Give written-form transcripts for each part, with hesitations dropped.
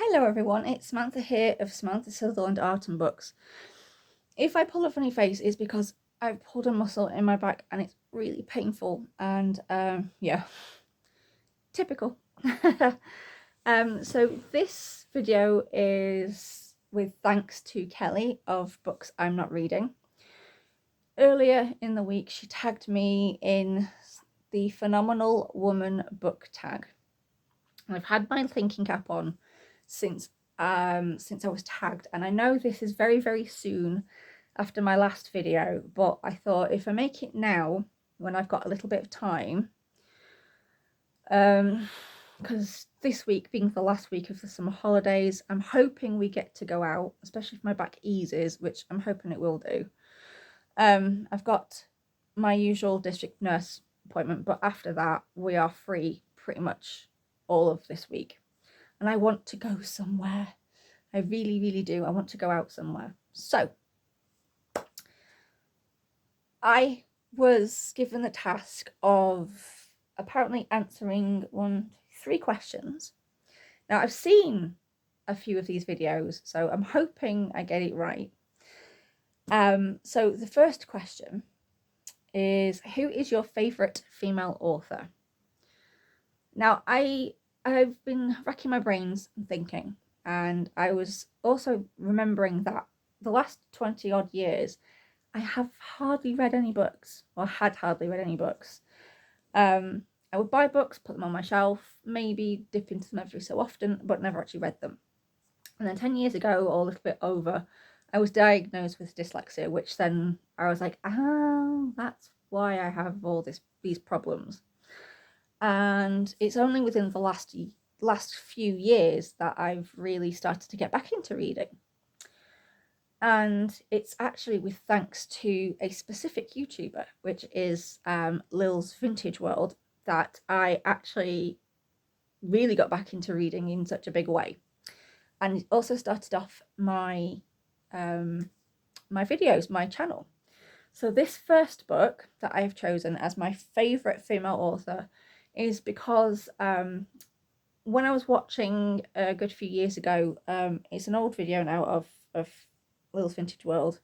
Hello everyone, it's Samantha here of Samantha Sutherland Art and Books. If I pull a funny face, it's because I've pulled a muscle in my back and it's really painful and yeah, typical. So this video is with thanks to Kelly of Books I'm Not Reading. Earlier in the week she tagged me in the Phenomenal Woman book tag. I've had my thinking cap on since I was tagged, and I know this is very, very soon after my last video, but I thought if I make it now when I've got a little bit of time, because this week being the last week of the summer holidays, I'm hoping we get to go out, especially if my back eases, which I'm hoping it will do. I've got my usual district nurse appointment, but after that we are free pretty much all of this week. And I want to go somewhere. I really, really do. I want to go out somewhere. So I was given the task of apparently answering 3 questions. Now I've seen a few of these videos, so I'm hoping I get it right. So the first question is, who is your favourite female author? Now I've been racking my brains and thinking, and I was also remembering that the last 20 odd years I have hardly read any books, or had hardly read any books. I would buy books, put them on my shelf, maybe dip into them every so often, but never actually read them. And then 10 years ago, or a little bit over, I was diagnosed with dyslexia, which then I was like, oh, that's why I have all these problems. And it's only within the last few years that I've really started to get back into reading. And it's actually with thanks to a specific YouTuber, which is Lil's Vintage World, that I actually really got back into reading in such a big way. And it also started off my my videos, my channel. So this first book that I have chosen as my favourite female author is because when I was watching a good few years ago, it's an old video now of Lil's Vintage World,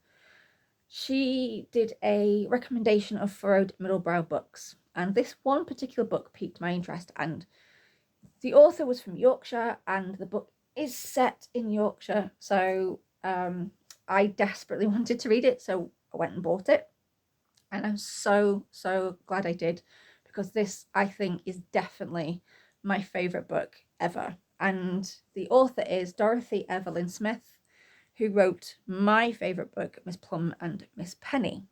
she did a recommendation of Furrowed Middlebrow books, and this one particular book piqued my interest. And the author was from Yorkshire, and the book is set in Yorkshire, so I desperately wanted to read it, so I went and bought it, and I'm so glad I did, because this, I think, is definitely my favourite book ever. And the author is Dorothy Evelyn Smith, who wrote my favourite book, Miss Plum and Miss Penny.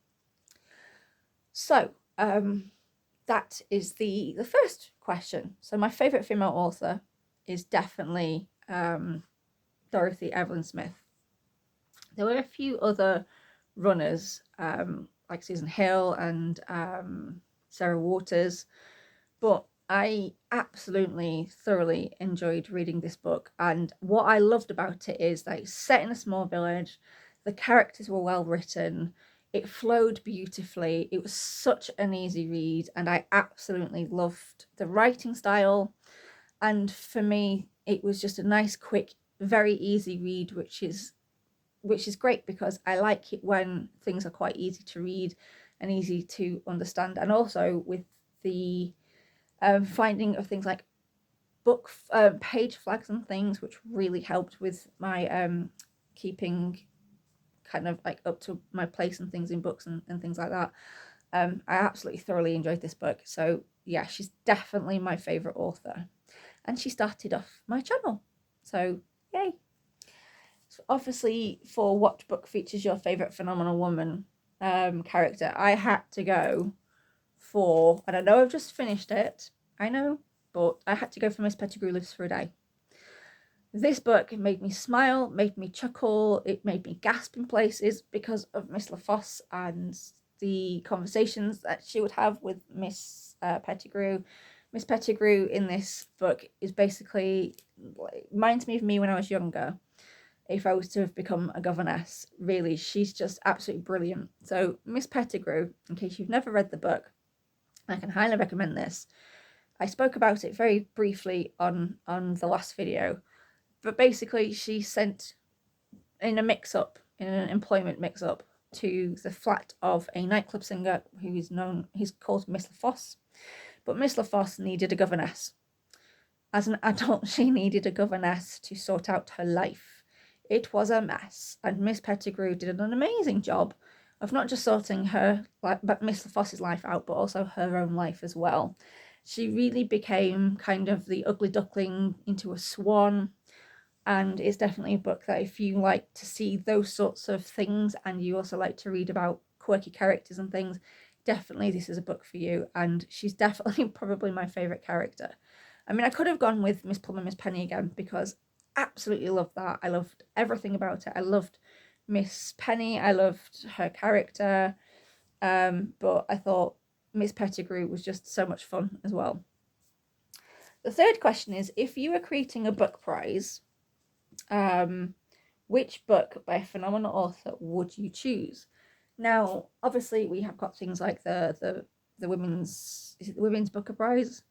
So that is the first question. So my favourite female author is definitely Dorothy Evelyn Smith. There were a few other runners, like Susan Hill and Sarah Waters, but I absolutely thoroughly enjoyed reading this book. And what I loved about it is that it's set in a small village, the characters were well written, it flowed beautifully, it was such an easy read, and I absolutely loved the writing style. And for me, it was just a nice, quick, very easy read, which is great, because I like it when things are quite easy to read and easy to understand. And also with the finding of things like book page flags and things, which really helped with my keeping kind of like up to my place and things in books and things like that. I absolutely thoroughly enjoyed this book. So yeah, she's definitely my favourite author, and she started off my channel, so yay. So obviously, for what book features your favourite phenomenal woman character, I had to go for, and I know I've just finished it, I know, but I had to go for Miss Pettigrew Lives for a Day. This book made me smile, made me chuckle, it made me gasp in places because of Miss LaFosse and the conversations that she would have with Miss Pettigrew. Miss Pettigrew in this book is basically, reminds me of me when I was younger, if I was to have become a governess. Really, she's just absolutely brilliant. So Miss Pettigrew, in case you've never read the book, I can highly recommend this. I spoke about it very briefly on the last video, But basically, she sent in a mix-up, in an employment mix-up, to the flat of a nightclub singer who is known, he's called Miss LaFosse. But Miss LaFosse needed a governess. As an adult, she needed a governess to sort out her life. It was a mess, and Miss Pettigrew did an amazing job of not just sorting her, but Miss LaFosse's life out, but also her own life as well. She really became kind of the ugly duckling into a swan, and it's definitely a book that if you like to see those sorts of things and you also like to read about quirky characters and things, definitely this is a book for you. And she's definitely probably my favourite character. I mean, I could have gone with Miss Plum and Miss Penny again, because I absolutely loved that. I loved everything about it. I loved Miss Penny, I loved her character, but I thought Miss Pettigrew was just so much fun as well. The third question is, if you were creating a book prize, which book by a phenomenal author would you choose? Now, obviously, we have got things like the women's, is it the Women's Booker Prize?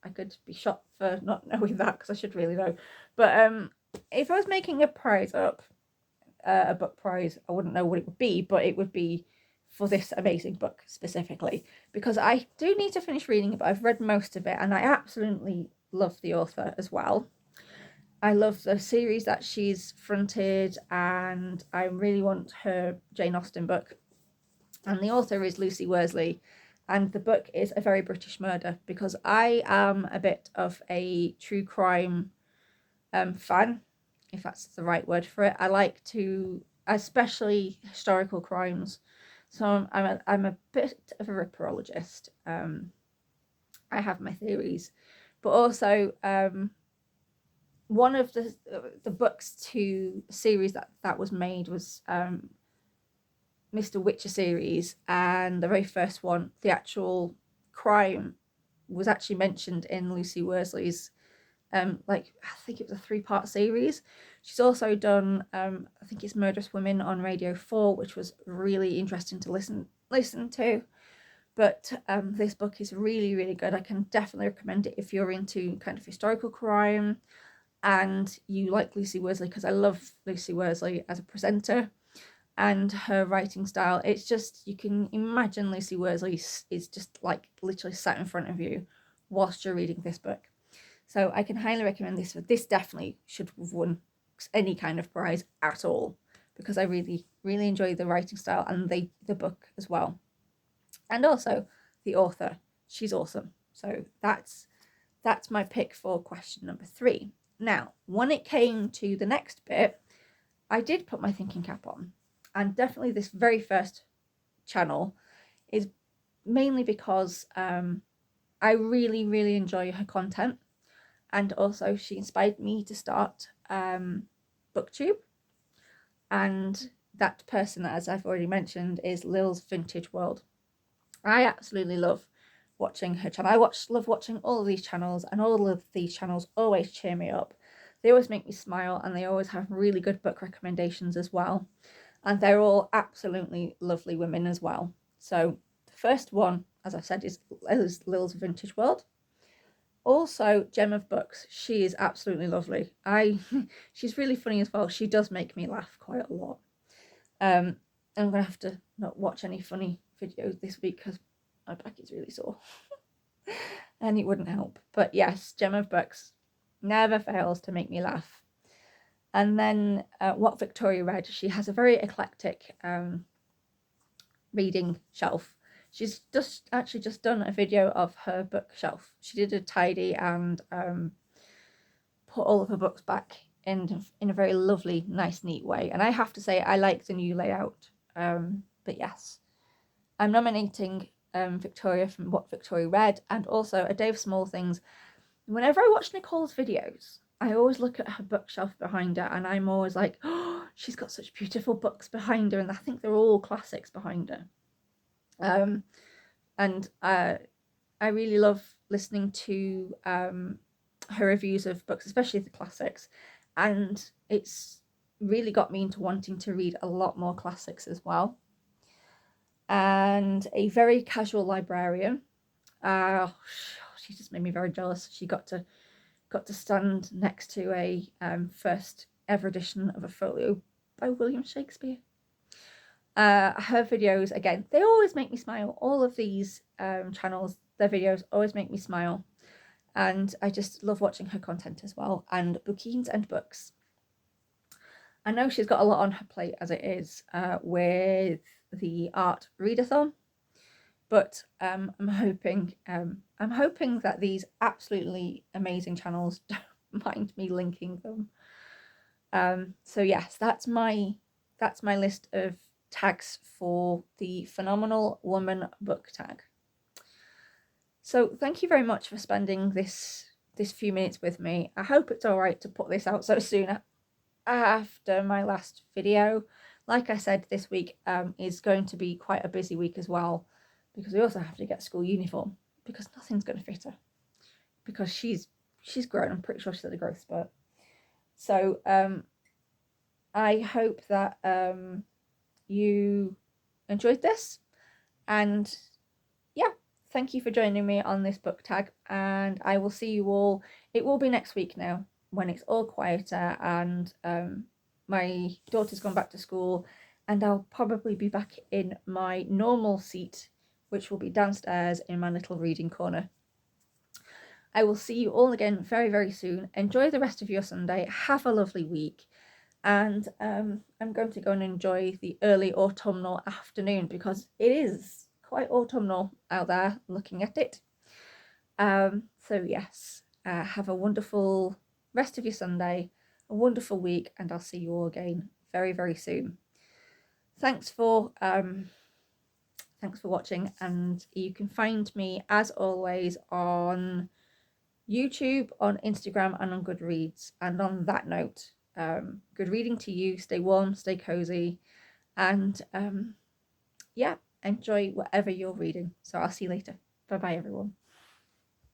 I could be shot for not knowing that, because I should really know. But if I was making a prize up, a book prize, I wouldn't know what it would be, but it would be for this amazing book specifically, because I do need to finish reading it, but I've read most of it and I absolutely love the author as well. I love the series that she's fronted, and I really want her Jane Austen book. And the author is Lucy Worsley, and the book is A Very British Murder, because I am a bit of a true crime fan, if that's the right word for it. I like to, especially historical crimes. So I'm a bit of a ripperologist. I have my theories, but also one of the books to series that was made was Mr. Witcher series, and the very first one, the actual crime was actually mentioned in Lucy Worsley's like, I think it was a 3-part series. She's also done I think it's Murderous Women on Radio 4, which was really interesting to listen to. But this book is really, really good. I can definitely recommend it if you're into kind of historical crime and you like Lucy Worsley, because I love Lucy Worsley as a presenter and her writing style. It's just, you can imagine Lucy Worsley is just like literally sat in front of you whilst you're reading this book. So I can highly recommend this. This definitely should have won any kind of prize at all, because I really, really enjoy the writing style and the book as well. And also the author, she's awesome. So that's my pick for question number 3. Now, when it came to the next bit, I did put my thinking cap on, and definitely this very first channel is mainly because I really, really enjoy her content, and also she inspired me to start BookTube, and that person, as I've already mentioned, is Lil's Vintage World. I absolutely love watching her channel. I love watching all of these channels, and all of these channels always cheer me up. They always make me smile, and they always have really good book recommendations as well. And they're all absolutely lovely women as well. So the first one, as I said, is Lil's Vintage World. Also, Gem of Books. She is absolutely lovely. She's really funny as well. She does make me laugh quite a lot. I'm gonna have to not watch any funny videos this week because my back is really sore. And it wouldn't help. But yes, Gem of Books never fails to make me laugh. And then What Victoria Read. She has a very eclectic reading shelf. She's actually just done a video of her bookshelf. She did a tidy and put all of her books back in a very lovely, nice, neat way. And I have to say, I like the new layout. But yes, I'm nominating Victoria from What Victoria Read, and also A Day of Small Things. Whenever I watch Nicole's videos, I always look at her bookshelf behind her, and I'm always like, oh, she's got such beautiful books behind her, and I think they're all classics behind her. And I really love listening to her reviews of books, especially the classics, and it's really got me into wanting to read a lot more classics as well. And A Very Casual Librarian. She just made me very jealous. She got to got to stand next to a first ever edition of a folio by William Shakespeare. Her videos, again, they always make me smile. All of these channels, their videos always make me smile. And I just love watching her content as well. And Bookines and Books. I know she's got a lot on her plate as it is with the art readathon, but I'm hoping that these absolutely amazing channels don't mind me linking them. So yes, that's my list of tags for the Phenomenal Woman book tag. So thank you very much for spending this few minutes with me. I hope it's all right to put this out so soon after my last video. Like I said, this week is going to be quite a busy week as well, because we also have to get school uniform, because nothing's going to fit her, because she's grown. I'm pretty sure she's at a growth spurt. So I hope that you enjoyed this, and yeah, thank you for joining me on this book tag, and I will see you all. It will be next week now, when it's all quieter and my daughter's gone back to school, and I'll probably be back in my normal seat, which will be downstairs in my little reading corner. I will see you all again very, very soon. Enjoy the rest of your Sunday. Have a lovely week. And I'm going to go and enjoy the early autumnal afternoon, because it is quite autumnal out there looking at it. So yes, have a wonderful rest of your Sunday, a wonderful week, and I'll see you all again very, very soon. Thanks for watching, and you can find me as always on YouTube, on Instagram, and on Goodreads. And on that note, good reading to you. Stay warm, stay cozy, and yeah, enjoy whatever you're reading. So I'll see you later. Bye bye, everyone.